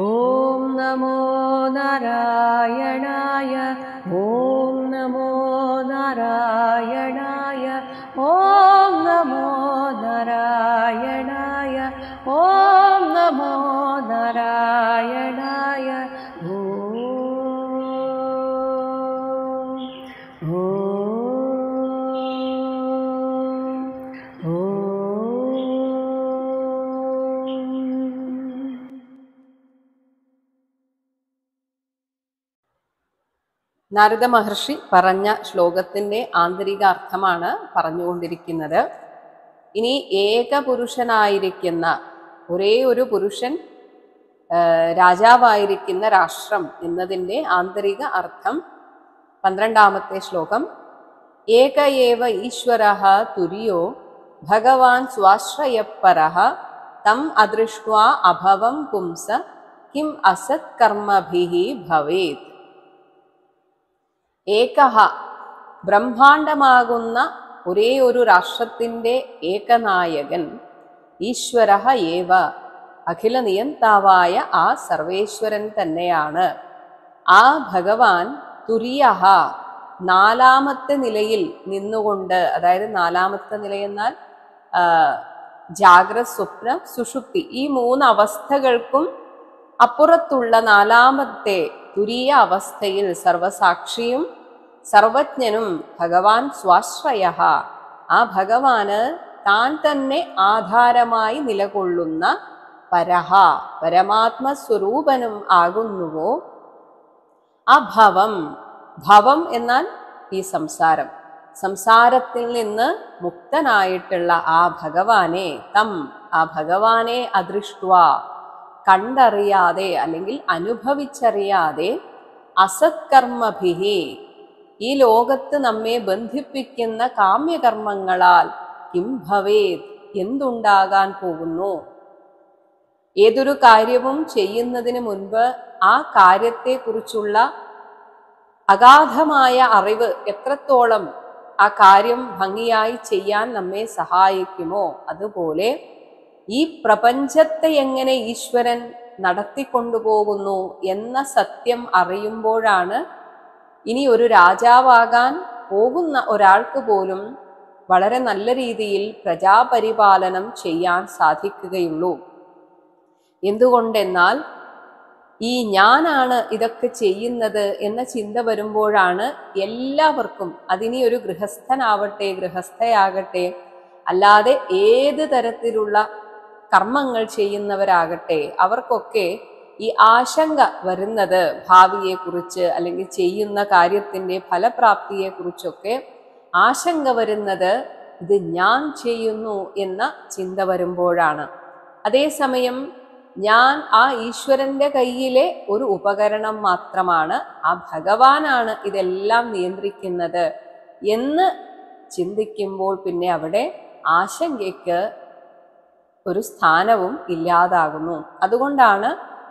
ഓം നമോ നാരായണായ. ഓം നമോ നാരായണായ. ഓം നമോ നാരായണായ. ഓം നമോ നാരായണായ. ഓം നാരദ മഹർഷി പറഞ്ഞ ശ്ലോകത്തിൻ്റെ ആന്തരിക അർത്ഥമാണ് പറഞ്ഞുകൊണ്ടിരിക്കുന്നത്. ഇനി ഏകപുരുഷനായിരിക്കുന്ന ഒരേ ഒരു പുരുഷൻ രാജാവായിരിക്കുന്ന രാഷ്ട്രം എന്നതിൻ്റെ ആന്തരിക അർത്ഥം 12ാമത്തെ ശ്ലോകം. ഏക ഏവ ഈശ്വരഃ തുര്യോ ഭഗവാൻ സ്വാശ്രയപരഃ തം അദൃഷ്ട്വാ അഭവം പുംസ കിം അസത്കർമ്മഭിഃ ഭവേത്. ഏകഹ ബ്രഹ്മാണ്ഡമാകുന്ന ഒരേ ഒരു രാഷ്ട്രത്തിൻ്റെ ഏകനായകൻ ഈശ്വരഃ ഏവ അഖില നിയന്താവായ ആ സർവേശ്വരൻ തന്നെയാണ്. ആ ഭഗവാൻ തുര്യഃ നാലാമത്തെ നിലയിൽ നിന്നുകൊണ്ട്, അതായത് നാലാമത്തെ നിലയെന്നാൽ ജാഗ്രത് സ്വപ്ന സുഷുപ്തി ഈ 3 അവസ്ഥകൾക്കും അപ്പുറത്തുള്ള നാലാമത്തെ തുരീയ അവസ്ഥയിൽ സർവസാക്ഷിയും സർവജ്ഞനും ഭഗവാൻ സ്വാശ്രയഃ ആ ഭഗവാന് താൻ തന്നെ ആധാരമായി നിലകൊള്ളുന്ന പരഹ പരമാത്മസ്വരൂപനും ആകുന്നുവോ. അഭവം, ഭവം എന്നാൽ ഈ സംസാരം, സംസാരത്തിൽ നിന്ന് മുക്തനായിട്ടുള്ള ആ ഭഗവാനെ, തം ആ ഭഗവാനെ അദൃഷ്ട്വാ കണ്ടറിയാതെ അല്ലെങ്കിൽ അനുഭവിച്ചറിയാതെ, അസത്കർമ്മഭിഹി ഈ ലോകത്ത് നമ്മെ ബന്ധിപ്പിക്കുന്ന കാമ്യകർമ്മങ്ങളാൽ കിം ഭവേത് എന്തുണ്ടാകാൻ പോകുന്നു. ഏതൊരു കാര്യവും ചെയ്യുന്നതിന് മുൻപ് ആ കാര്യത്തെക്കുറിച്ചുള്ള അഗാധമായ അറിവ് എത്രത്തോളം ആ കാര്യം ഭംഗിയായി ചെയ്യാൻ നമ്മെ സഹായിക്കുമോ, അതുപോലെ ഈ പ്രപഞ്ചത്തെ എങ്ങനെ ഈശ്വരൻ നടത്തിക്കൊണ്ടുപോകുന്നു എന്ന സത്യം അറിയുമ്പോഴാണ് ഇനി ഒരു രാജാവാകാൻ പോകുന്ന ഒരാൾക്ക് പോലും വളരെ നല്ല രീതിയിൽ പ്രജാപരിപാലനം ചെയ്യാൻ സാധിക്കുകയുള്ളൂ. എന്തുകൊണ്ടെന്നാൽ ഈ ഞാനാണ് ഇതൊക്കെ ചെയ്യുന്നത് എന്ന ചിന്ത വരുമ്പോഴാണ് എല്ലാവർക്കും, അതിനി ഒരു ഗൃഹസ്ഥനാവട്ടെ ഗൃഹസ്ഥയാകട്ടെ അല്ലാതെ ഏത് തരത്തിലുള്ള കർമ്മങ്ങൾ ചെയ്യുന്നവരാകട്ടെ, അവർക്കൊക്കെ ഈ ആശങ്ക വരുന്നത് ഭാവിയെക്കുറിച്ച് അല്ലെങ്കിൽ ചെയ്യുന്ന കാര്യത്തിൻ്റെ ഫലപ്രാപ്തിയെക്കുറിച്ചൊക്കെ ആശങ്ക വരുന്നത് ഇത് ഞാൻ ചെയ്യുന്നു എന്ന ചിന്ത വരുമ്പോഴാണ്. അതേസമയം ഞാൻ ആ ഈശ്വരൻ്റെ കയ്യിലെ ഒരു ഉപകരണം മാത്രമാണ്, ആ ഭഗവാനാണ് ഇതെല്ലാം നിയന്ത്രിക്കുന്നത് എന്ന് ചിന്തിക്കുമ്പോൾ പിന്നെ അവിടെ ആശങ്കയ്ക്ക് ഒരു സ്ഥാനവും ഇല്ലാതാകുന്നു. അതുകൊണ്ടാണ്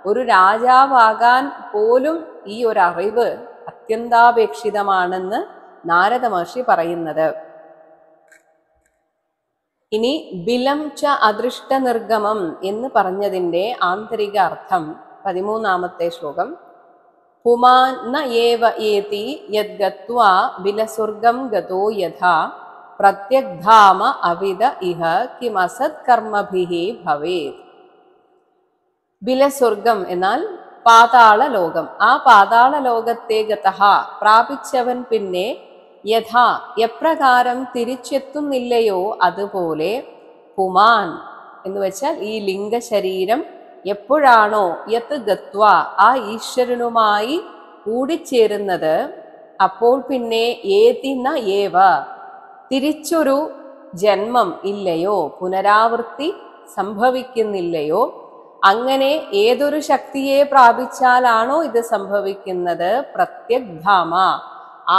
ഒരു രാജാവാകാൻ പോലും ഈ ഒരു അറിവ് അത്യന്താപേക്ഷിതമാണെന്ന് നാരദ മഹർഷി പറയുന്നത്. ഇനി ബിലം ച അദൃഷ്ട നിർഗമം എന്ന് പറഞ്ഞതിൻ്റെ ആന്തരിക അർത്ഥം 13ാമത്തെ ശ്ലോകം. പുമാൻ ന ഏവ ഏതി യദ്ഗത്വാ ബിലസ്വർഗം ഗതോ യഥാ പ്രത്യഗ്ധാമ അവിദ ഇഹ കിമസത്കർമ്മഭിഃ ഭവേത്. ബിലസ്വർഗം എന്നാൽ പാതാള ലോകം. ആ പാതാള ലോകത്തെ ഗതഃ പ്രാപിച്ചവൻ പിന്നെ യഥാ എപ്രകാരം തിരിച്ചെത്തുന്നില്ലയോ അതുപോലെ പുമാൻ എന്ന് വെച്ചാൽ ഈ ലിംഗശരീരം എപ്പോഴാണോ യത് ഗത്വ ആ ഈശ്വരനുമായി കൂടിച്ചേരുന്നത്, അപ്പോൾ പിന്നെ ഏതിന ഏവ തിരിച്ചൊരു ജന്മം ഇല്ലയോ, പുനരാവൃത്തി സംഭവിക്കുന്നില്ലയോ. അങ്ങനെ ഏതൊരു ശക്തിയെ പ്രാപിച്ചാലാണോ ഇത് സംഭവിക്കുന്നത്, പ്രത്യഗ്ധാമ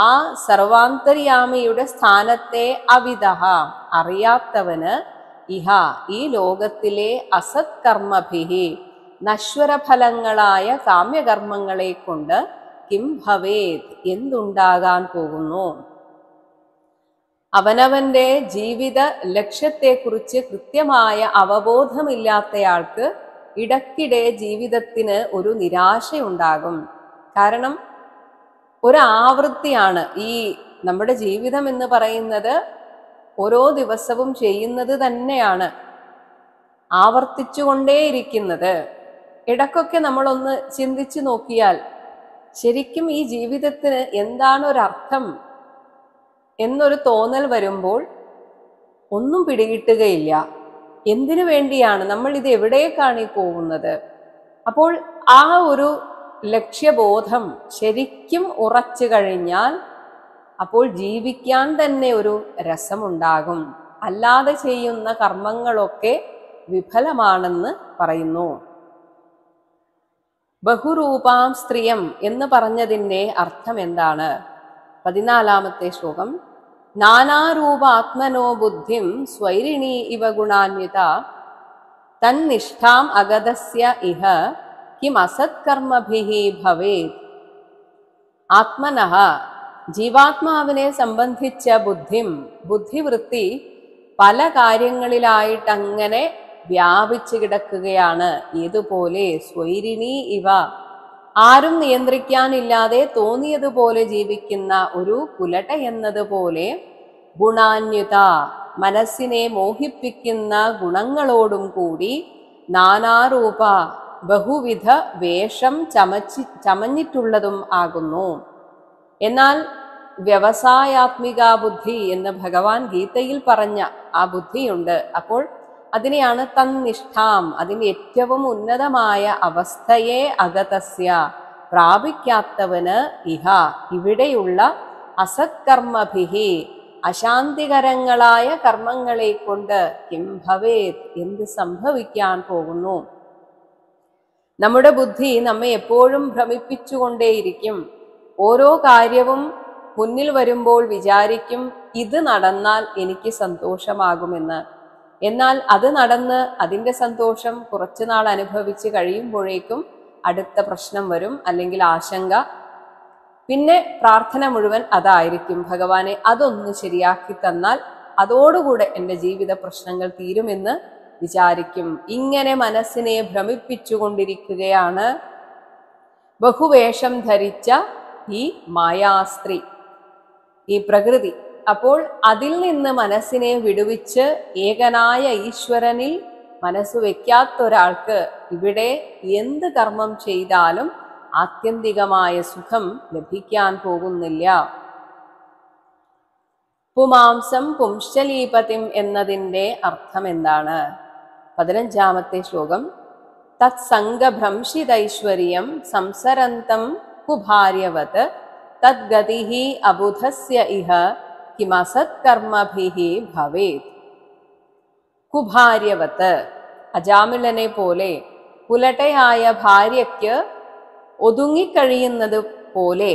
ആ സർവാന്തര്യാമിയുടെ സ്ഥാനത്തെ അവിദഃ അറിയാത്തവന് ഇഹ ഈ ലോകത്തിലെ അസത്കർമ്മഭിഃ നശ്വരഫലങ്ങളായ കാമ്യകർമ്മങ്ങളെ കൊണ്ട് കിം ഭവേത് എന്തുണ്ടാകാൻ പോകുന്നു. അവനവൻ്റെ ജീവിത ലക്ഷ്യത്തെക്കുറിച്ച് കൃത്യമായ അവബോധമില്ലാത്തയാൾക്ക് ഇടയ്ക്കിടെ ജീവിതത്തിന് ഒരു നിരാശയുണ്ടാകും. കാരണം ഒരാവൃത്തിയാണ് ഈ നമ്മുടെ ജീവിതം എന്ന് പറയുന്നത്. ഓരോ ദിവസവും ചെയ്യുന്നത് തന്നെയാണ്, ആവർത്തിച്ചുകൊണ്ടേയിരിക്കുന്നത്. ഇടയ്ക്കൊക്കെ നമ്മളൊന്ന് ചിന്തിച്ചു നോക്കിയാൽ ശരിക്കും ഈ ജീവിതത്തിന് എന്താണ് ഒരർത്ഥം എന്നൊരു തോന്നൽ വരുമ്പോൾ ഒന്നും പിടികിട്ടുകയില്ല. എന്തിനു വേണ്ടിയാണ് നമ്മൾ ഇത്, എവിടേക്കാണ് ഈ പോകുന്നത്? അപ്പോൾ ആ ഒരു ലക്ഷ്യബോധം ശരിക്കും ഉറച്ചു കഴിഞ്ഞാൽ അപ്പോൾ ജീവിക്കാൻ തന്നെ ഒരു രസമുണ്ടാകും. അല്ലാതെ ചെയ്യുന്ന കർമ്മങ്ങളൊക്കെ വിഫലമാണെന്ന് പറയുന്നു. ബഹുരൂപാം സ്ത്രീയം എന്ന് പറഞ്ഞതിൻ്റെ അർത്ഥം എന്താണ്? 14-ാമത്തെ ശ്ലോകം. നാനാരൂപാത്മനോ ബുദ്ധിം സ്വൈരിണീ ഇവ ഗുണാന്വിത തന്നിഷ്ഠാം അഗതസ്യ ഇഹ കിം അസത്കർമ്മഭിഃ ഭവേത്. ആത്മനഃ, ജീവാത്മാവിനെ സംബന്ധിച്ച ബുദ്ധിം, ബുദ്ധിവൃത്തി പല കാര്യങ്ങളിലായിട്ടങ്ങനെ വ്യാപിച്ചു കിടക്കുകയാണ്. ഏതുപോലെ? സ്വൈരിണീ ഇവ, ആരും നിയന്ത്രിക്കാനില്ലാതെ തോന്നിയതുപോലെ ജീവിക്കുന്ന ഒരു കുലട എന്നതുപോലെ, ഗുണാന്യുത, മനസ്സിനെ മോഹിപ്പിക്കുന്ന ഗുണങ്ങളോടും കൂടി, നാനാരൂപ, ബഹുവിധ വേഷം ചമഞ്ഞിട്ടുള്ളതും ആകുന്നു. എന്നാൽ വ്യവസായാത്മിക ബുദ്ധി എന്ന് ഭഗവാൻ ഗീതയിൽ പറഞ്ഞ ആ ബുദ്ധിയുണ്ട്. അപ്പോൾ അതിനെയാണ് തന്നിഷ്ഠാം, അതിൻ്റെ ഏറ്റവും ഉന്നതമായ അവസ്ഥയെ അഗതസ്യ, പ്രാപിക്കാത്തവന്, ഇഹ, ഇവിടെയുള്ള അസത്കർമ്മഭിഹി, അശാന്തികരങ്ങളായ കർമ്മങ്ങളെ കൊണ്ട്, കിം ഭവേത്, എന്ത് സംഭവിക്കാൻ പോകുന്നു? നമ്മുടെ ബുദ്ധി നമ്മെ എപ്പോഴും ഭ്രമിപ്പിച്ചുകൊണ്ടേയിരിക്കും. ഓരോ കാര്യവും മുന്നിൽ വരുമ്പോൾ വിചാരിക്കും ഇത് നടന്നാൽ എനിക്ക് സന്തോഷമാകുമെന്ന്. എന്നാൽ അത് നടന്ന് അതിൻ്റെ സന്തോഷം കുറച്ചുനാൾ അനുഭവിച്ച് കഴിയുമ്പോഴേക്കും അടുത്ത പ്രശ്നം വരും, അല്ലെങ്കിൽ ആശങ്ക. പിന്നെ പ്രാർത്ഥന മുഴുവൻ അതായിരിക്കും, ഭഗവാനെ അതൊന്ന് ശരിയാക്കി തന്നാൽ അതോടുകൂടെ എൻ്റെ ജീവിത പ്രശ്നങ്ങൾ തീരുമെന്ന് വിചാരിക്കും. ഇങ്ങനെ മനസ്സിനെ ഭ്രമിപ്പിച്ചുകൊണ്ടിരിക്കുകയാണ് ബഹുവേഷം ധരിച്ച ഈ മായാസ്ത്രീ, ഈ പ്രകൃതി. അപ്പോൾ അതിൽ നിന്ന് മനസ്സിനെ വിടുവിച്ച് ഏകനായ ഈശ്വരനിൽ മനസ്സ് വയ്ക്കാത്തൊരാൾക്ക് ഇവിടെ എന്ത് കർമ്മം ചെയ്താലും ആത്യന്തികമായ സുഖം ലഭിക്കാൻ പോകുന്നില്ല. പുമാംസം പുംശലീപതിം എന്നതിൻ്റെ അർത്ഥം എന്താണ്? 15-ാമത്തെ ശ്ലോകം. തത്സംഗഭ്രംശിതൈശ്വര്യം സംസരന്തം കുഭാര്യവത് തദ്ഗതിഃ അബുധസ്യ ഇഹ കിമസത്കർമ്മഭിഃ ഭവേത്. കുഭാര്യവത്, അജാമിളനെ പോലെ, കുലട്ടയായ ഭാര്യയ്ക്ക് ഒതുങ്ങിക്കഴിയുന്നത് പോലെ,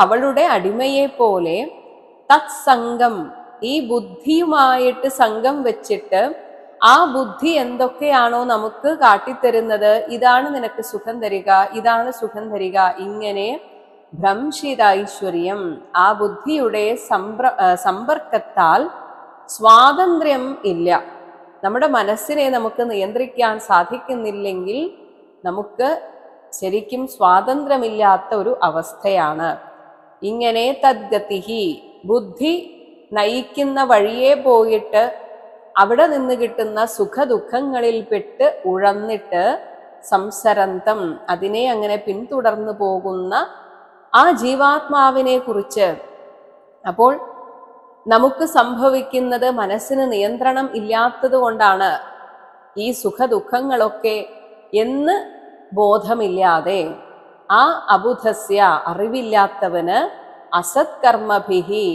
അവളുടെ അടിമയെ പോലെ, തത്സംഗം, ഈ ബുദ്ധിയുമായിട്ട് സംഘം വെച്ചിട്ട് ആ ബുദ്ധി എന്തൊക്കെയാണോ നമുക്ക് കാട്ടിത്തരുന്നത്, ഇതാണ് നിനക്ക് സുഖം തരിക, ഇതാണ് സുഖം തരിക, ഇങ്ങനെ ഭ്രംശിത ഐശ്വര്യം, ആ ബുദ്ധിയുടെ സമ്പർക്കത്താൽ സ്വാതന്ത്ര്യം ഇല്ല. നമ്മുടെ മനസ്സിനെ നമുക്ക് നിയന്ത്രിക്കാൻ സാധിക്കുന്നില്ലെങ്കിൽ നമുക്ക് ശരിക്കും സ്വാതന്ത്ര്യമില്ലാത്ത ഒരു അവസ്ഥയാണ്. ഇങ്ങനെ തദ്ഗതിഹി, ബുദ്ധി നയിക്കുന്ന വഴിയെ പോയിട്ട് അവിടെ നിന്ന് കിട്ടുന്ന സുഖദുഃഖങ്ങളിൽ പെട്ട് ഉഴന്നിട്ട് സംസരന്തം, അതിനെ അങ്ങനെ പിന്തുടർന്നു പോകുന്ന ആ ജീവാത്മാവിനെ കുറിച്ച്, അപ്പോൾ നമുക്ക് സംഭവിക്കുന്നത് മനസ്സിന് നിയന്ത്രണം ഇല്ലാത്തത് കൊണ്ടാണ് ഈ സുഖദുഃഖങ്ങളൊക്കെ എന്ന് ബോധമില്ലാതെ, ആ അബുധസ്യ, അറിവില്ലാത്തവന്, അസത്കർമ്മഭിഹി,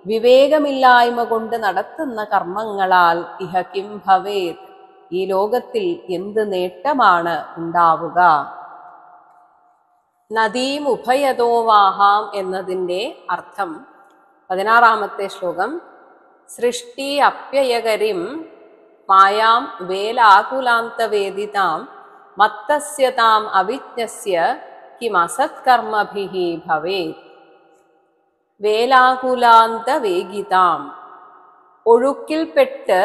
വിവേകമില്ലായ്മ കൊണ്ട് നടത്തുന്ന കർമ്മങ്ങളാൽ, ഇഹ കിം ഭവേത്, ഈ ലോകത്തിൽ എന്ത് നേട്ടമാണ് ഉണ്ടാവുക? നദീം ഉഭയതോ വാഹാം എന്നതിൻ്റെ അർത്ഥം 16-ാമത്തെ ശ്ലോകം. സൃഷ്ടി അപ്യയകരിം മായാം വേലാകുലാന്തവേദിതാം മത്തസ്യ താം അവിജ്ഞസ്യ കിമസത്കർമ്മഭിഃ ഭവേത്. വേലാകുലാന്തവേഗിതാം, ഒഴുക്കിൽപ്പെട്ട്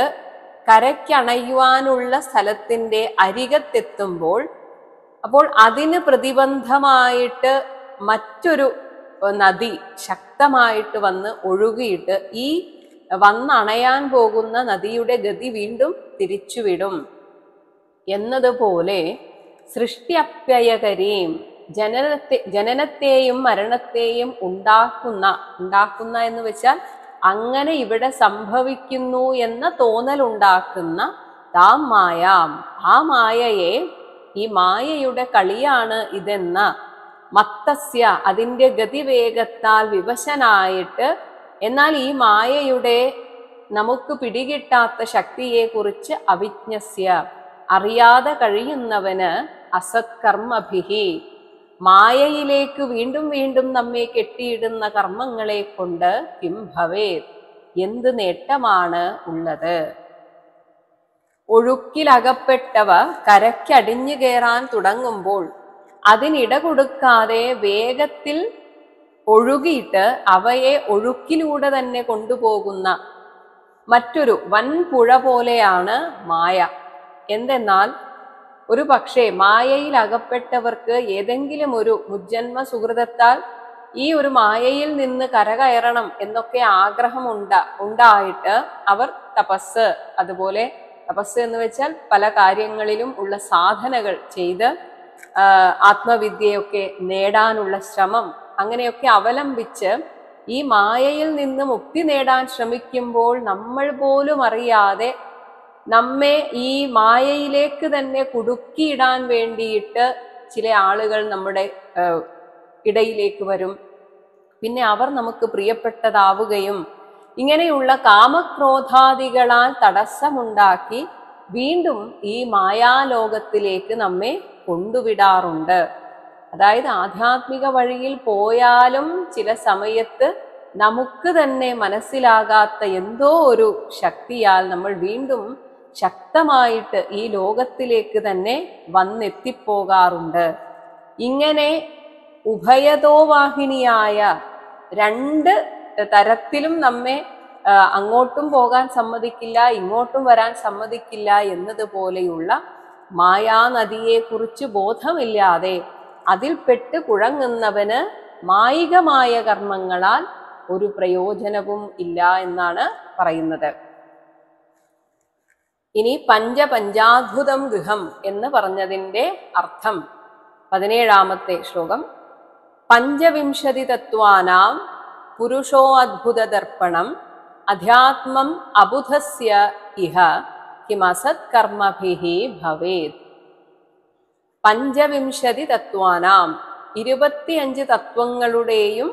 കരയ്ക്കണയുവാനുള്ള സ്ഥലത്തിൻ്റെ അരികത്തെത്തുമ്പോൾ അപ്പോൾ അതിന് പ്രതിബന്ധമായിട്ട് മറ്റൊരു നദി ശക്തമായിട്ട് വന്ന് ഒഴുകിയിട്ട് ഈ വന്നണയാൻ പോകുന്ന നദിയുടെ ഗതി വീണ്ടും തിരിച്ചുവിടും എന്നതുപോലെ സൃഷ്ട്യപ്യയകരീം ജനനത്തെയും മരണത്തെയും ഉണ്ടാക്കുന്ന എന്ന് വെച്ചാൽ അങ്ങനെ ഇവിടെ സംഭവിക്കുന്നു എന്ന തോന്നലുണ്ടാക്കുന്ന താം മായാം, ആ മായയെ, ഈ മായയുടെ കളിയാണ് ഇതെന്ന മത്തസ്യ അതിൻ്റെ ഗതിവേഗത്താൽ വിവശനായിട്ട്, എന്നാൽ ഈ മായയുടെ നമുക്ക് പിടികിട്ടാത്ത ശക്തിയെക്കുറിച്ച് അവിജ്ഞസ്യ അറിയാതെ കഴിയുന്നവന് അസത്കർമ്മഭിഹി മായയിലേക്ക് വീണ്ടും വീണ്ടും നമ്മെ കെട്ടിയിടുന്ന കർമ്മങ്ങളെ കൊണ്ട് കിം ഭവേത് എന്ത് നേട്ടമാണ് ഉള്ളത്. ഒഴുക്കിലകപ്പെട്ടവ കരയ്ക്കടിഞ്ഞു കയറാൻ തുടങ്ങുമ്പോൾ അതിനിട കൊടുക്കാതെ വേഗത്തിൽ ഒഴുകിയിട്ട് അവയെ ഒഴുക്കിലൂടെ തന്നെ കൊണ്ടുപോകുന്ന മറ്റൊരു വൻപുഴ പോലെയാണ് മായ. എന്തെന്നാൽ ഒരു പക്ഷേ മായയിൽ അകപ്പെട്ടവർക്ക് ഏതെങ്കിലും ഒരു മുജ്ജന്മ സുഹൃതത്താൽ ഈ ഒരു മായയിൽ നിന്ന് കരകയറണം എന്നൊക്കെ ആഗ്രഹം ഉണ്ടായിട്ട് അവർ തപസ്, അതുപോലെ തപസ് എന്ന് വെച്ചാൽ പല കാര്യങ്ങളിലും ഉള്ള സാധനകൾ ചെയ്ത് ആത്മവിദ്യയൊക്കെ നേടാനുള്ള ശ്രമം അങ്ങനെയൊക്കെ അവലംബിച്ച് ഈ മായയിൽ നിന്ന് മുക്തി നേടാൻ ശ്രമിക്കുമ്പോൾ നമ്മൾ പോലും അറിയാതെ നമ്മെ ഈ മായയിലേക്ക് തന്നെ കുടുക്കിയിടാൻ വേണ്ടിയിട്ട് ചില ആളുകൾ നമ്മുടെ ഇടയിലേക്ക് വരും. പിന്നെ അവർ നമുക്ക് പ്രിയപ്പെട്ടതാവുകയും ഇങ്ങനെയുള്ള കാമക്രോധാദികളാൽ തടസ്സമുണ്ടാക്കി വീണ്ടും ഈ മായാലോകത്തിലേക്ക് നമ്മെ കൊണ്ടുവിടാറുണ്ട്. അതായത് ആധ്യാത്മിക വഴിയിൽ പോയാലും ചില സമയത്ത് നമുക്ക് തന്നെ മനസ്സിലാകാത്ത എന്തോ ഒരു ശക്തിയാൽ നമ്മൾ വീണ്ടും ശക്തമായിട്ട് ഈ ലോകത്തിലേക്ക് തന്നെ വന്നെത്തിപ്പോകാറുണ്ട്. ഇങ്ങനെ ഉഭയതോവാഹിനിയായ രണ്ട് തരത്തിലും നമ്മെ അങ്ങോട്ടും പോകാൻ സമ്മതിക്കില്ല, ഇങ്ങോട്ടും വരാൻ സമ്മതിക്കില്ല എന്നതുപോലെയുള്ള മായാനദിയെക്കുറിച്ച് ബോധമില്ലാതെ അതിൽപ്പെട്ട് കുഴങ്ങുന്നവന് മായികമായ കർമ്മങ്ങളാൽ ഒരു പ്രയോജനവും ഇല്ല എന്നാണ് പറയുന്നത്. ഇനി പഞ്ചാദ്ഭുതം ഗൃഹം എന്ന് പറഞ്ഞതിൻ്റെ അർത്ഥം 17ാമത്തെ ശ്ലോകം. പഞ്ചവിംശതി തത്വാനാം പുരുഷോ അദ്ഭുത ദർപ്പണം അധ്യാത്മം അബുധസ്യ ഇഹ കിമസത് കർമ്മഭിഹി ഭവേത്. പഞ്ചവിംശതി തത്വാനാം 25 തത്വങ്ങളുടെയും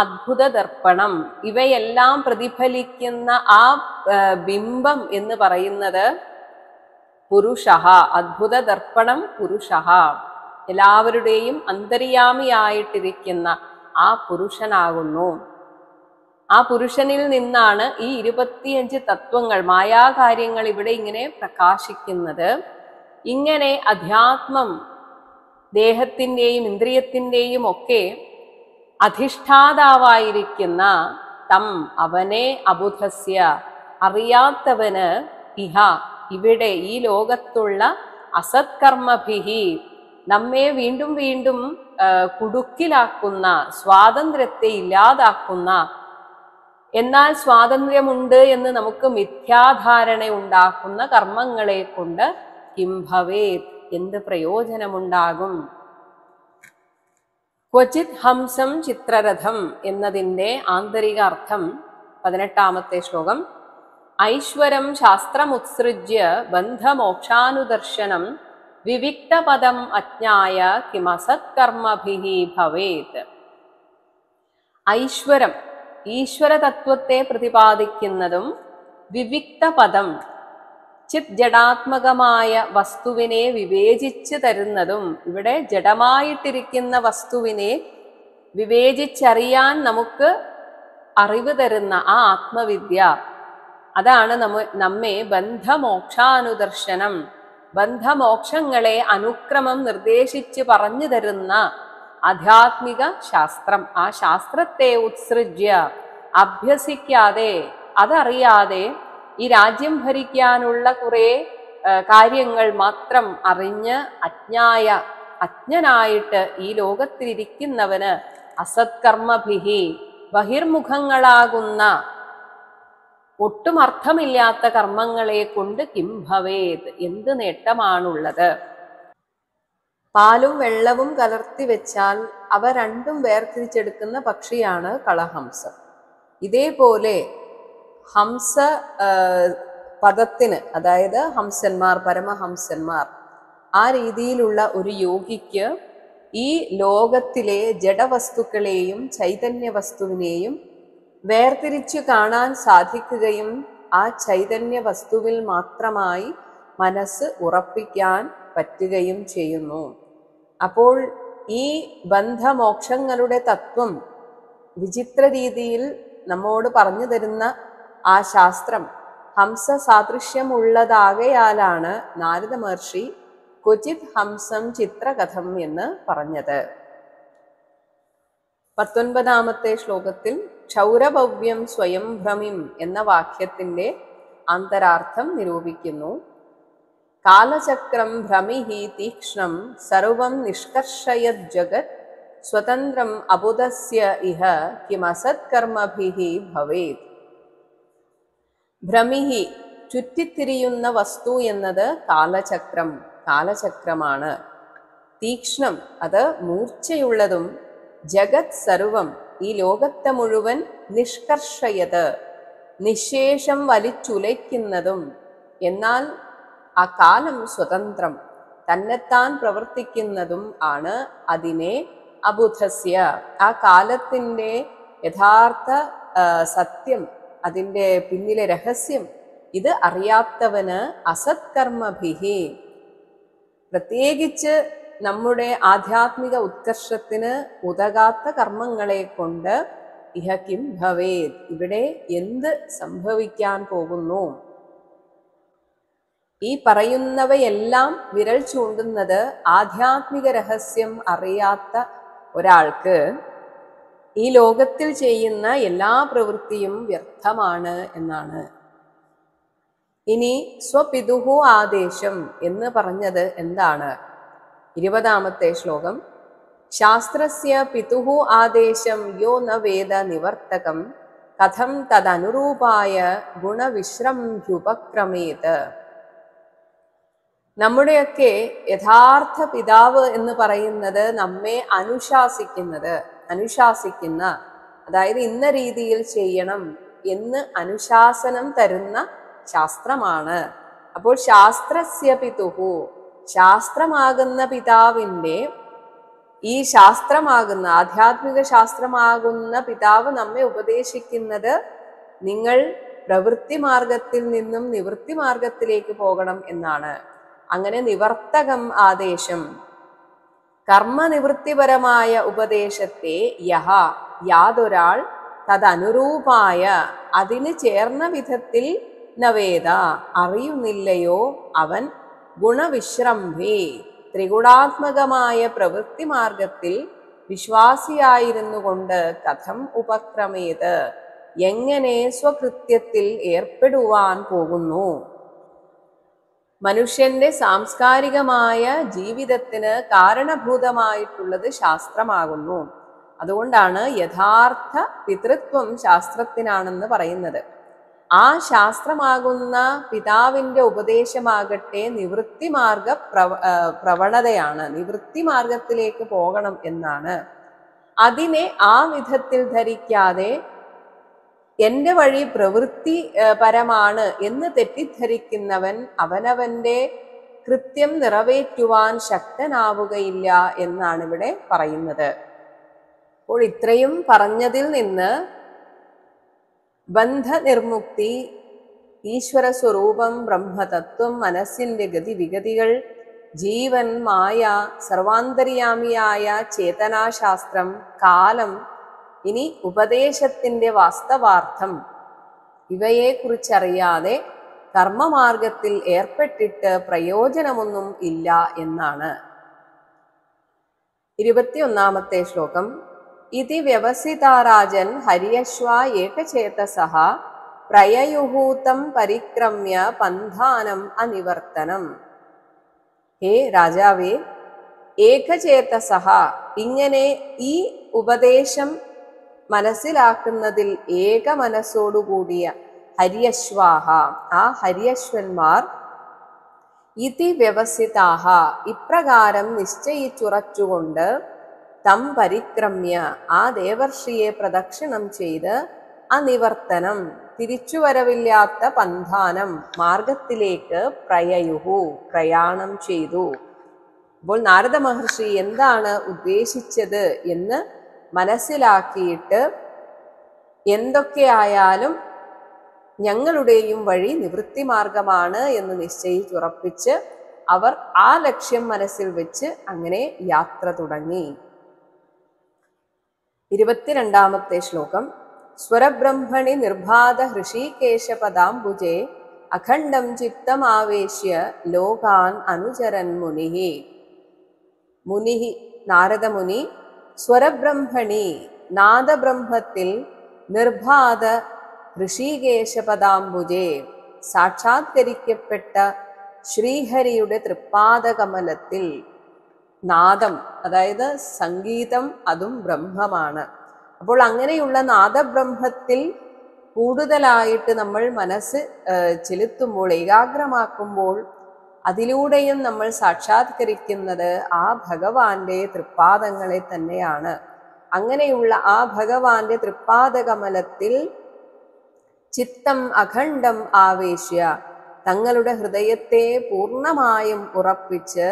അദ്ഭുത ദർപ്പണം, ഇവയെല്ലാം പ്രതിഫലിക്കുന്ന ആ ബിംബം എന്ന് പറയുന്നത് പുരുഷഃ. അദ്ഭുത ദർപ്പണം പുരുഷഃ, എല്ലാവരുടെയും അന്തര്യാമിയായിട്ടിരിക്കുന്ന ആ പുരുഷനാകുന്നു. ആ പുരുഷനിൽ നിന്നാണ് ഈ 25 തത്വങ്ങൾ, മായാകാര്യങ്ങൾ ഇവിടെ ഇങ്ങനെ പ്രകാശിക്കുന്നത്. ഇങ്ങനെ അധ്യാത്മം ദേഹത്തിൻ്റെയും ഇന്ദ്രിയത്തിൻ്റെയും ഒക്കെ അധിഷ്ഠാതാവായിരിക്കുന്ന തം അവനെ അബുധസ്യ അറിയാത്തവന് ഇഹ ഇവിടെ ഈ ലോകത്തുള്ള അസത്കർമ്മഭിഹി നമ്മെ വീണ്ടും വീണ്ടും കുടുക്കിലാക്കുന്ന, സ്വാതന്ത്ര്യത്തെ ഇല്ലാതാക്കുന്ന, എന്നാൽ സ്വാതന്ത്ര്യമുണ്ട് എന്ന് നമുക്ക് മിഥ്യാധാരണ ഉണ്ടാക്കുന്ന കർമ്മങ്ങളെ കൊണ്ട് കിംഭവേത് എന്ത് പ്രയോജനമുണ്ടാകും. ക്വചിത് ഹംസം ചിത്രരഥം എന്നതിൻ്റെ ആന്തരിക അർത്ഥം 18ാമത്തെ ശ്ലോകം. ഐശ്വരം ശാസ്ത്രമുത്സൃജ്യ ബന്ധമോക്ഷാനുദർശനം വിവിക്തപദം അജ്ഞായ കിമസത്കർമ്മഭിഹി ഭവേത്. ഐശ്വരം ഈശ്വര തത്വത്തെ പ്രതിപാദിക്കുന്നതും വിവിക്തപദം ചിത് ജഡാത്മകമായ വസ്തുവിനെ വിവേചിച്ച് തരുന്നതും, ഇവിടെ ജഡമായിട്ടിരിക്കുന്ന വസ്തുവിനെ വിവേചിച്ചറിയാൻ നമുക്ക് അറിവ് തരുന്ന ആ ആത്മവിദ്യ, അതാണ് നമ്മെ ബന്ധമോക്ഷാനുദർശനം, ബന്ധമോക്ഷങ്ങളെ അനുക്രമം നിർദ്ദേശിച്ച് പറഞ്ഞു തരുന്ന ആധ്യാത്മിക ശാസ്ത്രം. ആ ശാസ്ത്രത്തെ ഉത്സൃജ്യ അഭ്യസിക്കാതെ, അതറിയാതെ ഈ രാജ്യം ഭരിക്കാനുള്ള കുറെ കാര്യങ്ങൾ മാത്രം അറിഞ്ഞ് അജ്ഞനായിട്ട് ഈ ലോകത്തിലിരിക്കുന്നവന് അസത്കർമ്മഭിഹി ബഹിർമുഖങ്ങളാകുന്ന ഒട്ടും അർത്ഥമില്ലാത്ത കർമ്മങ്ങളെ കൊണ്ട് കിം ഭവേത് എന്ത് നേട്ടമാണുള്ളത്? പാലും വെള്ളവും കലർത്തി വെച്ചാൽ അവ രണ്ടും വേർതിരിച്ചെടുക്കുന്ന പക്ഷിയാണ് കളഹംസം. ഇതേപോലെ ഹംസ പദത്തിന്, അതായത് ഹംസന്മാർ, പരമഹംസന്മാർ, ആ രീതിയിലുള്ള ഒരു യോഗിക്ക് ഈ ലോകത്തിലെ ജഡവസ്തുക്കളെയും ചൈതന്യ വസ്തുവിനെയും വേർതിരിച്ചു കാണാൻ സാധിക്കുകയും ആ ചൈതന്യ വസ്തുവിൽ മാത്രമായി മനസ്സ് ഉറപ്പിക്കാൻ പറ്റുകയും ചെയ്യുന്നു. അപ്പോൾ ഈ ബന്ധമോക്ഷങ്ങളുടെ തത്വം വിചിത്ര രീതിയിൽ നമ്മോട് പറഞ്ഞു തരുന്ന ആ ശാസ്ത്രം ഹംസ സാദൃശ്യമുള്ളതാകയാലാണ് നാരദ മഹർഷി ക്വചിത് ഹംസം ചിത്രകഥം എന്ന് പറഞ്ഞത്. 19ാമത്തെ ശ്ലോകത്തിൽ ക്ഷൗരഭവ്യം സ്വയം ഭ്രമിം എന്ന വാക്യത്തിന്റെ അന്തരാർത്ഥം നിരൂപിക്കുന്നു. കാലചക്രം ഭ്രമിഹി തീക്ഷ്ണം സർവം നിഷ്കർഷയത് ജഗത് സ്വതന്ത്രം അബുധസ്യ ഇഹ കിമസത്കർമ്മഭിഹി ഭവേത്. ഭ്രമിഹി ചുറ്റിത്തിരിയുന്ന വസ്തു എന്നത് കാലചക്രമാണ്. തീക്ഷ്ണം അത് മൂർച്ചയുള്ളതും, ജഗത് സർവം ഈ ലോകത്തെ മുഴുവൻ നിഷ്കർഷയത് നിശേഷം വലിച്ചുലയ്ക്കുന്നതും, എന്നാൽ ആ കാലം സ്വതന്ത്രം തന്നെത്താൻ പ്രവർത്തിക്കുന്നതും ആണ്. അതിനെ അബുധസ്യ ആ കാലത്തിൻ്റെ യഥാർത്ഥ സത്യം, അതിൻ്റെ പിന്നിലെ രഹസ്യം ഇത് അറിയാത്തവന് അസത്കർമ്മഭിഹി, പ്രത്യേകിച്ച് നമ്മുടെ ആധ്യാത്മിക ഉത്കർഷത്തിന് ഉതകാത്ത കർമ്മങ്ങളെ കൊണ്ട് ഇഹ കിം ഭവേത് ഇവിടെ എന്ത് സംഭവിക്കാൻ പോകുന്നു? ഈ പറയുന്നവയെല്ലാം വിരൽ ചൂണ്ടുന്നത് ആധ്യാത്മിക രഹസ്യം അറിയാത്ത ഒരാൾക്ക് ഈ ലോകത്തിൽ ചെയ്യുന്ന എല്ലാ പ്രവൃത്തിയും വ്യർത്ഥമാണ് എന്നാണ്. ഇനി സ്വപിതുഹു ആദേശം എന്ന് പറഞ്ഞത് എന്താണ്? 20ാമത്തെ ശ്ലോകം. ശാസ്ത്രസ്യ പിതുഹു ആദേശം യോ ന വേദ നിവർത്തകം കഥം തദനുരൂപായ ഗുണവിശ്രംഭ്യുപക്രമേത്. നമ്മുടെയൊക്കെ യഥാർത്ഥ പിതാവ് എന്ന് പറയുന്നത് നമ്മെ അനുശാസിക്കുന്ന, അതായത് ഇന്ന രീതിയിൽ ചെയ്യണം എന്ന് അനുശാസനം തരുന്ന ശാസ്ത്രമാണ്. അപ്പോൾ ശാസ്ത്രസ്യ പിതുഹു, ശാസ്ത്രമാകുന്ന പിതാവിൻ്റെ, ഈ ശാസ്ത്രമാകുന്ന ആധ്യാത്മിക ശാസ്ത്രമാകുന്ന പിതാവ് നമ്മെ ഉപദേശിക്കുന്നത് നിങ്ങൾ പ്രവൃത്തി മാർഗത്തിൽ നിന്നും നിവൃത്തി മാർഗത്തിലേക്ക് പോകണം എന്നാണ്. അങ്ങനെ നിവർത്തകം ആദേശം, കർമ്മനിവൃത്തിപരമായ ഉപദേശത്തെ യാതൊരാൾ തദനുരൂപായ അതിന് ചേർന്ന വിധത്തിൽ നവേദ അറിയുന്നില്ലയോ അവൻ ഗുണവിശ്രംഭേ ത്രിഗുണാത്മകമായ പ്രവൃത്തി മാർഗത്തിൽ വിശ്വാസിയായിരുന്നു കൊണ്ട് കഥം ഉപക്രമേത് എങ്ങനെ സ്വകൃത്യത്തിൽ ഏർപ്പെടുവാൻ പോകുന്നു? മനുഷ്യന്റെ സാംസ്കാരികമായ ജീവിതത്തിന് കാരണഭൂതമായിട്ടുള്ളത് ശാസ്ത്രമാകുന്നു. അതുകൊണ്ടാണ് യഥാർത്ഥ പിതൃത്വം ശാസ്ത്രത്തിനാണെന്ന് പറയുന്നത്. ആ ശാസ്ത്രമാകുന്ന പിതാവിൻ്റെ ഉപദേശമാകട്ടെ നിവൃത്തിമാർഗ പ്രവണതയാണ്, നിവൃത്തി മാർഗത്തിലേക്ക് പോകണം എന്നാണ്. അതിനെ ആ വിധത്തിൽ ധരിക്കാതെ എൻ്റെ വഴി പ്രവൃത്തി പരമാണ് എന്ന് തെറ്റിദ്ധരിക്കുന്നവൻ അവനവൻ്റെ കൃത്യം നിറവേറ്റുവാൻ ശക്തനാവുകയില്ല എന്നാണ് ഇവിടെ പറയുന്നത്. അപ്പോൾ ഇത്രയും പറഞ്ഞതിൽ നിന്ന് ബന്ധനിർമുക്തി, ഈശ്വര സ്വരൂപം, ബ്രഹ്മതത്വം, മനസ്സിൻ്റെ ഗതിവിഗതികൾ, ജീവൻ, മായ, സർവാന്തര്യാമിയായ ചേതനാശാസ്ത്രം, കാലം, ഇനി ഉപദേശത്തിൻ്റെ വാസ്തവാർത്ഥം, ഇവയെക്കുറിച്ചറിയാതെ കർമ്മമാർഗത്തിൽ ഏർപ്പെട്ടിട്ട് പ്രയോജനമൊന്നും ഇല്ല എന്നാണ്. 21ാമത്തെ ശ്ലോകം. ഇതി വ്യവസിതാരാജൻ ഹര്യശ്വാ ഏകചേതസഃ പ്രയയുഹൂതം പരിക്രമ്യ പന്ഥാനം അനിവർത്തനം. ഹേ രാജാവേ, ഏകചേതസഹ, ഇങ്ങനെ ഈ ഉപദേശം മനസ്സിലാക്കുന്നതിൽ ഏക മനസ്സോടുകൂടിയ ഹര്യശ്വാഹ, ആ ഹര്യശ്വന്മാർ, ഇതി വ്യവസിതാഹ, ഇപ്രകാരം നിശ്ചയിച്ചുറച്ചുകൊണ്ട്, തം പരിക്രമ്യ, ആ ദേവർഷിയെ പ്രദക്ഷിണം ചെയ്ത്, അനിവർത്തനം, തിരിച്ചുവരവില്ലാത്ത പന്ഥാനം, മാർഗത്തിലേക്ക്, പ്രയയുഹു, പ്രയാണം ചെയ്തു. അപ്പോൾ നാരദ മഹർഷി എന്താണ് ഉദ്ദേശിച്ചത് എന്ന് മനസ്സിലാക്കിയിട്ട്, എന്തൊക്കെയായാലും ഞങ്ങളുടെയും വഴി നിവൃത്തി മാർഗമാണ് എന്ന് നിശ്ചയിച്ചുറപ്പിച്ച് അവർ ആ ലക്ഷ്യം മനസ്സിൽ വെച്ച് അങ്ങനെ യാത്ര തുടങ്ങി. 22-ാമത്തെ ശ്ലോകം. സ്വരബ്രഹ്മണി നിർബാധ ഹൃഷീകേശപദാംബുജേ അഖണ്ഡം ചിത്തമാവേശ്യ ലോകാൻ അനുചരൻ മുനിഹി. മുനിഹി, നാരദമുനി, സ്വരബ്രഹ്മണി, നാദബ്രഹ്മത്തിൽ, നിർബാധ ഋഷികേശപദാംബുജേ, സാക്ഷാത്കരിക്കപ്പെട്ട ശ്രീഹരിയുടെ തൃപ്പാദകമലത്തിൽ, നാദം അതായത് സംഗീതം, അതും ബ്രഹ്മമാണ്. അപ്പോൾ അങ്ങനെയുള്ള നാദബ്രഹ്മത്തിൽ കൂടുതലായിട്ട് നമ്മൾ മനസ്സ് ചെലുത്തുമ്പോൾ, ഏകാഗ്രമാക്കുമ്പോൾ, അതിലൂടെയും നമ്മൾ സാക്ഷാത്കരിക്കുന്നത് ആ ഭഗവാന്റെ തൃപ്പാദങ്ങളെ തന്നെയാണ്. അങ്ങനെയുള്ള ആ ഭഗവാന്റെ തൃപ്പാദകമലത്തിൽ ചിത്തം അഖണ്ഡം ആവേശ്യ, തങ്ങളുടെ ഹൃദയത്തെ പൂർണ്ണമായും ഉറപ്പിച്ച്,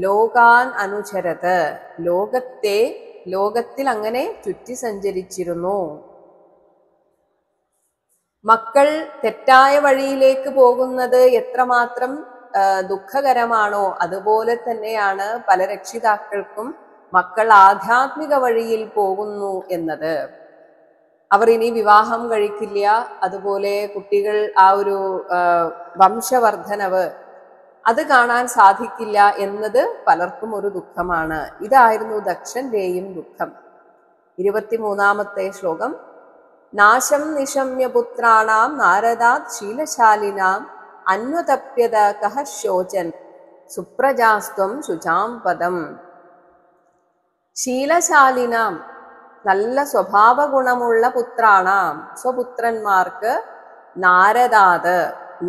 ലോകാൻ അനുചരത്, ലോകത്തിൽ അങ്ങനെ ചുറ്റി സഞ്ചരിച്ചിരുന്നു. മക്കൾ തെറ്റായ വഴിയിലേക്ക് പോകുന്നത് എത്രമാത്രം ദുഃഖകരമാണോ, അതുപോലെ തന്നെയാണ് പല രക്ഷിതാക്കൾക്കും മക്കൾ ആധ്യാത്മിക വഴിയിൽ പോകുന്നു എന്നത്. അവർ ഇനി വിവാഹം കഴിക്കില്ല, അതുപോലെ കുട്ടികൾ ആ ഒരു വംശവർദ്ധനവ് അത് കാണാൻ സാധിക്കില്ല എന്നത് പലർക്കും ഒരു ദുഃഖമാണ്. ഇതായിരുന്നു ദക്ഷന്റെയും ദുഃഖം. 23-ാമത്തെ ശ്ലോകം. നാശം നിശമ്യ പുത്രാണാം നാരദാത് ശീലശാലിനാം അന്വതപ്യത കഹ ശോചൻ സുപ്രജാസ്ത്വം ശുചാം പദം. ശീലശാലിനാം, നല്ല സ്വഭാവ ഗുണമുള്ള പുത്രാണാം, സ്വപുത്രന്മാർക്ക്, നാരദാത്,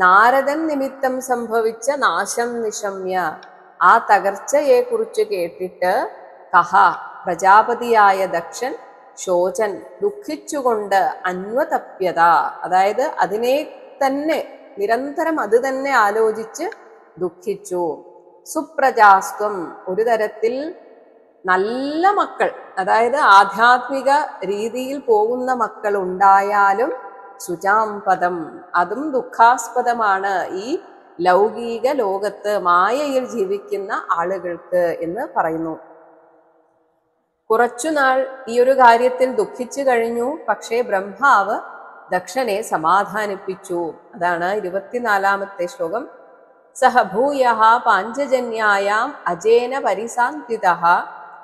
നാരദൻ നിമിത്തം സംഭവിച്ച നാശം നിശമ്യ, ആ തകർച്ചയെ കുറിച്ച് കേട്ടിട്ട്, കഹ, പ്രജാപതിയായ ദക്ഷൻ, ശോചൻ, ദുഃഖിച്ചുകൊണ്ട്, അന്വതപ്യത, അതായത് അതിനെ തന്നെ നിരന്തരം അത് തന്നെ ആലോചിച്ച് ദുഃഖിച്ചു. സുപ്രജാസ്ത്വം, ഒരു തരത്തിൽ നല്ല മക്കൾ, അതായത് ആധ്യാത്മിക രീതിയിൽ പോകുന്ന മക്കൾ ഉണ്ടായാലും, ശുചാം പദം, അതും ദുഃഖാസ്പദമാണ് ഈ ലൗകിക ലോകത്ത് മായയിൽ ജീവിക്കുന്ന ആളുകൾക്ക് എന്ന് പറയുന്നു. കുറച്ചുനാൾ ഈ ഒരു കാര്യത്തിൽ ദുഃഖിച്ചു കഴിഞ്ഞു. പക്ഷേ ബ്രഹ്മാവ് ദക്ഷനെ സമാധാനിപ്പിച്ചു. അതാണ് 24-ാമത്തെ ശ്ലോകം. സഹ ഭൂയഃ പാഞ്ചജന്യായാം അജേന പരിസാന്തിതഃ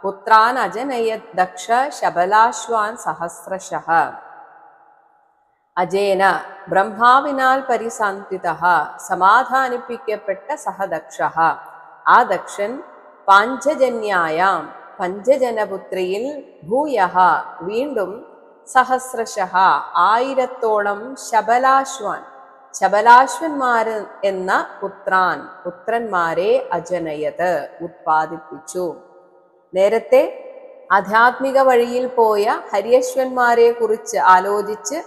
പുത്രാൻ അജനയത് ദക്ഷ ശബലാശ്വാൻ സഹസ്രശഃ. അജേന, ബ്രഹ്മാവിനാൽ പരിസാന്തിതഃ, സമാധാനിപ്പിക്കപ്പെട്ട സഹദക്ഷഃ, ആ ദക്ഷൻ, പാഞ്ചജന്യായാം, പഞ്ചജനപുത്രിയിൽ, ഭൂയഃ, വീണ്ടും, സഹസ്രശഃ, 1000-ഓളം, ശബലാശ്വാൻ, ശബലാശ്വന്മാര് എന്ന പുത്രന്മാരെ അജനയത്, ഉത്പാദിപ്പിച്ചു. നേരത്തെ ആധ്യാത്മിക വഴിയിൽ പോയ ഹര്യശ്വന്മാരെ കുറിച്ച് ആലോചിച്ച്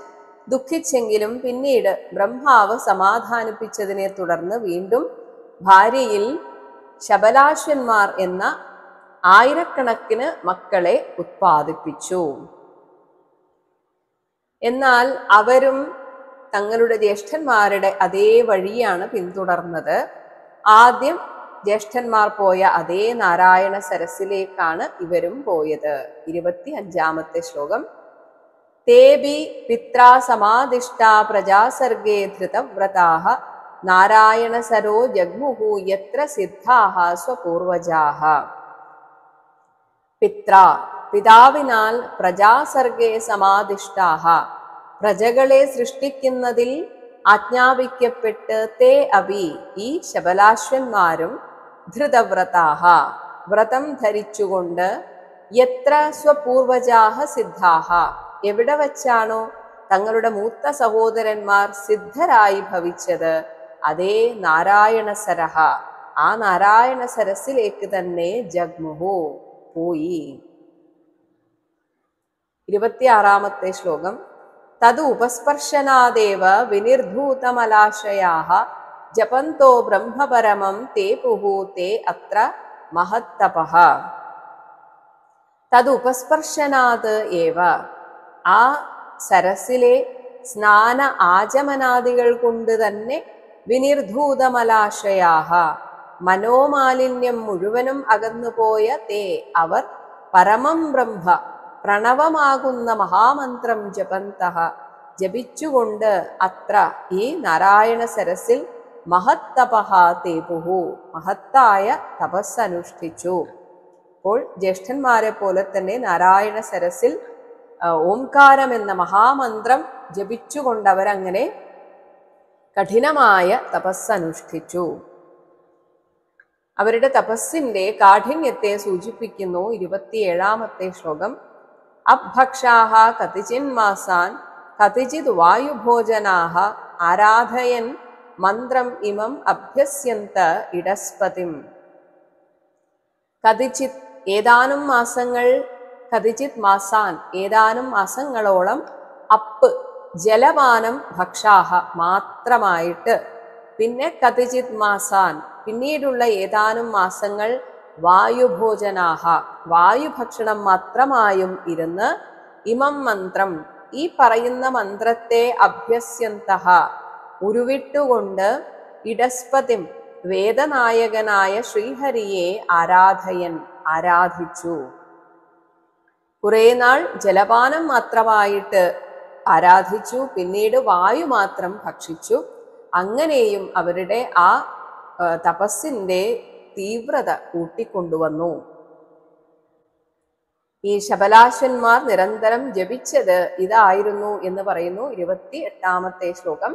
ദുഃഖിച്ചെങ്കിലും പിന്നീട് ബ്രഹ്മാവ് സമാധാനിപ്പിച്ചതിനെ തുടർന്ന് വീണ്ടും ഭാര്യയിൽ ശബലാശ്വന്മാർ എന്ന 1000കണക്കിന് മക്കളെ ഉത്പാദിപ്പിച്ചു. എന്നാൽ അവരും തങ്ങളുടെ ജ്യേഷ്ഠന്മാരുടെ അതേ വഴിയാണ് പിന്തുടർന്നത്. ആദ്യം ജ്യേഷ്ഠന്മാർ പോയ അതേ നാരായണ സരസിലേക്കാണ് ഇവരും പോയത്. 25-ാമത്തെ ശ്ലോകം. തേബി പിത്രാ സമാദിഷ്ടാ പ്രജാസർഗേ ധൃതവ്രതാഃ നാരായണ സരോ ജഗ്മുഹു യത്ര സിദ്ധാഃ സ്വപൂർവജാഃ. പിത്രാ, പിതാവിനാൽ, പ്രജാസർഗേ സമാദിഷ്ടാഃ, പ്രജകളെ സൃഷ്ടിക്കുന്നതിൽ ആജ്ഞാപിക്കപ്പെട്ട് തേ അഭി ഈ ശബലാശ്വന്മാരും ധൃതവ്രതാഹ വ്രതം ധരിച്ചുകൊണ്ട് യത്ര സ്വപൂർവജാഹ സിദ്ധാഹ എവിടെ വച്ചാണോ തങ്ങളുടെ മൂത്ത സഹോദരന്മാർ സിദ്ധരായി ഭവിച്ചത് അതേ നാരായണസരഹ ആ നാരായണ സരസിലേക്ക് തന്നെ ജഗ്മുഹു പോയി. 26-ാമത്തെ ശ്ലോകം. തത് ഉപസ്പർശനാദേവ വിനിർധൂതമലാശയാഃ ജപന്തോ ബ്രഹ്മപരമം തേ പുഹു തേ അത്ര മഹത്തപഃ. തത് ഉപസ്പർശനാത് ഏവ ആ സരസിലെ സ്നാന ആചമനാദികൾ കൊണ്ട് തന്നെ വിനിർധൂതമലാശയാഃ മനോമാലിന്യം മുഴുവനും അകന്നുപോയ തേ അവർ പരമം ബ്രഹ്മ പ്രണവമാകുന്ന മഹാമന്ത്രം ജപന്തഃ ജപിച്ചുകൊണ്ട് അത്ര ഈ നാരായണ സരസിൽ മഹത്തപഃ തേപുഹു മഹത്തായ തപസ്സനുഷ്ഠിച്ചു. അപ്പോൾ ജ്യേഷ്ഠന്മാരെ പോലെ തന്നെ നാരായണ സരസിൽ ഓംകാരം എന്ന മഹാമന്ത്രം ജപിച്ചുകൊണ്ട് അവരങ്ങനെ കഠിനമായ തപസ്സനുഷ്ഠിച്ചു. അവരുടെ തപസ്സിന്റെ കാഠിന്യത്തെ സൂചിപ്പിക്കുന്നു 27-ാമത്തെ ശ്ലോകം. അഭക്ഷാഹ കതിചിന്മാസാൻ കതിചിത് വായുഭോജനാഹ ആരാധയൻ മന്ത്രം ഇമം അഭ്യസ്യന്ത ഇടസ്പതിം. കതിചിത് ഏതാനും മാസങ്ങൾ, കതിചിത് മാസാൻ ഏതാനും മാസങ്ങളോളം, അപ്പ് ജലപാനം ഭക്ഷാഹ മാത്രമായിട്ട്, പിന്നെ കതിചിത് മാസാൻ പിന്നീടുള്ള ഏതാനും മാസങ്ങൾ വായുഭോജനാഹ വായുഭക്ഷണം മാത്രമായും ഇരുന്ന് ഇമം മന്ത്രം ഈ പറയുന്ന മന്ത്രത്തെ അഭ്യസ്യന്തഃ ഉരുവിട്ടുകൊണ്ട് ഇടസ്പതിം വേദനായകനായ ശ്രീഹരിയെ ആരാധിച്ചു. കുറെ നാൾ ജലപാനം മാത്രമായിട്ട് ആരാധിച്ചു, പിന്നീട് വായു മാത്രം ഭക്ഷിച്ചു. അങ്ങനെയും അവരുടെ ആ തപസ്സിന്റെ തീവ്രത കൂട്ടിക്കൊണ്ടുവന്നു. ഈ ശബലാശ്വന്മാർ നിരന്തരം ജപിച്ചത് ഇതായിരുന്നു എന്ന് പറയുന്നു 28-ാമത്തെ ശ്ലോകം.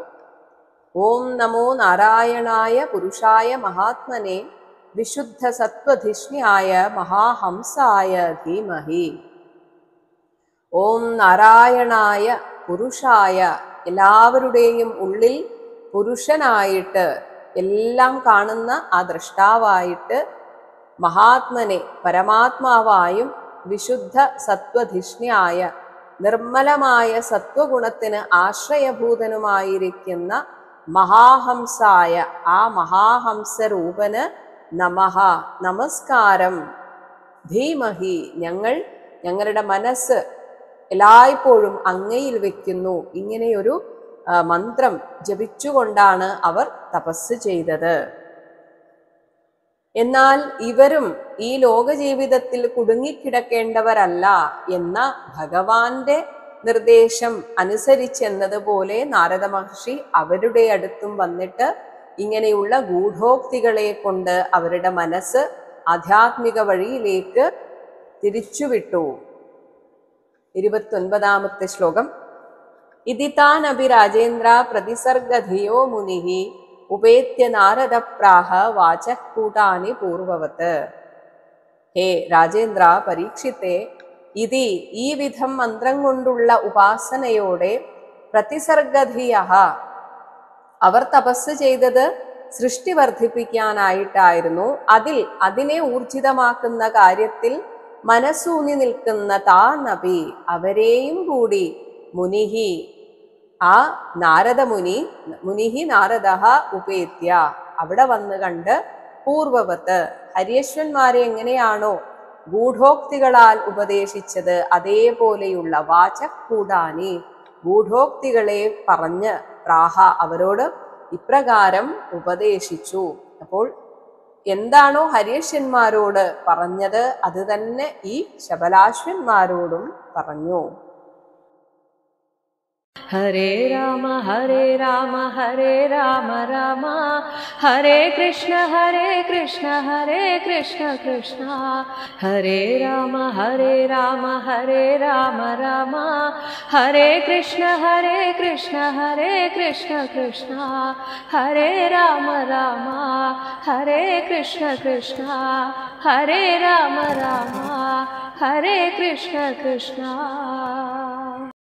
ഓം നമോ നാരായണായ പുരുഷായ മഹാത്മനെ വിശുദ്ധ സത്വധിഷ്ണ്യായ മഹാഹംസായ ധീമഹി. ഓം നാരായണായ പുരുഷായ എല്ലാവരുടെയും ഉള്ളിൽ പുരുഷനായിട്ട് എല്ലാം കാണുന്ന ആ ദ്രഷ്ടാവായിട്ട്, മഹാത്മനെ പരമാത്മാവായും, വിശുദ്ധ സത്വധിഷ്ണ്യായ നിർമ്മലമായ സത്വഗുണത്തിന് ആശ്രയഭൂതനുമായിരിക്കുന്ന മഹാഹംസായ ആ മഹാഹംസരൂപന് നമഃ നമസ്കാരം. ധീമഹി ഞങ്ങളുടെ മനസ്സ് എല്ലായ്പ്പോഴും അങ്ങയിൽ വെക്കുന്നു. ഇങ്ങനെയൊരു മന്ത്രം ജപിച്ചുകൊണ്ടാണ് അവർ തപസ് ചെയ്തത്. എന്നാൽ ഇവരും ഈ ലോക ജീവിതത്തിൽ കുടുങ്ങിക്കിടക്കേണ്ടവരല്ല എന്ന ഭഗവാന്റെ നിർദ്ദേശം അനുസരിച്ചെന്നതുപോലെ നാരദ മഹർഷി അവരുടെ അടുത്തും വന്നിട്ട് ഇങ്ങനെയുള്ള ഗൂഢോക്തികളെ കൊണ്ട് അവരുടെ മനസ്സ് ആധ്യാത്മിക വഴിയിലേക്ക് തിരിച്ചുവിട്ടു. 29-ാമത്തെ ശ്ലോകം. ഇതിതാനപി രാജേന്ദ്ര പ്രതിസർഗധിയോ മുനിഹി ഉപേത്യ നാരദ പ്രാഹ വാചകൂടാനി പൂർവവത്. ഹേ രാജേന്ദ്ര, പരീക്ഷിത്തെ, ഇതി ഈ വിധം മന്ത്രം കൊണ്ടുള്ള ഉപാസനയോടെ പ്രതിസർഗധിയ അവർ തപസ് ചെയ്തത് സൃഷ്ടി വർദ്ധിപ്പിക്കാനായിട്ടായിരുന്നു. അതിനെ ഊർജിതമാക്കുന്ന കാര്യത്തിൽ മനസ്സൂന്നി നിൽക്കുന്ന താനപി അവരെയും കൂടി മുനിഹി ആ മുനിഹി നാരദ ഉപേത്യ അവിടെ വന്ന് കണ്ട് പൂർവവത്ത് ഹര്യശ്വന്മാരെ എങ്ങനെയാണോ ഗൂഢോക്തികളാൽ ഉപദേശിച്ചത് അതേപോലെയുള്ള വാചകൂടാനി ഗൂഢോക്തികളെ പറഞ്ഞ് പ്രാഹ അവരോട് ഇപ്രകാരം ഉപദേശിച്ചു. അപ്പോൾ എന്താണോ ഹര്യശ്വന്മാരോട് പറഞ്ഞത് അത് തന്നെ ഈ ശബലാശ്വന്മാരോടും പറഞ്ഞു. हरे राम हरे राम हरे राम राम हरे कृष्ण हरे कृष्ण कृष्ण हरे राम हरे राम राम हरे कृष्ण कृष्ण हरे राम हरे कृष्ण कृष्ण हरे राम हरे कृष्ण कृष्ण।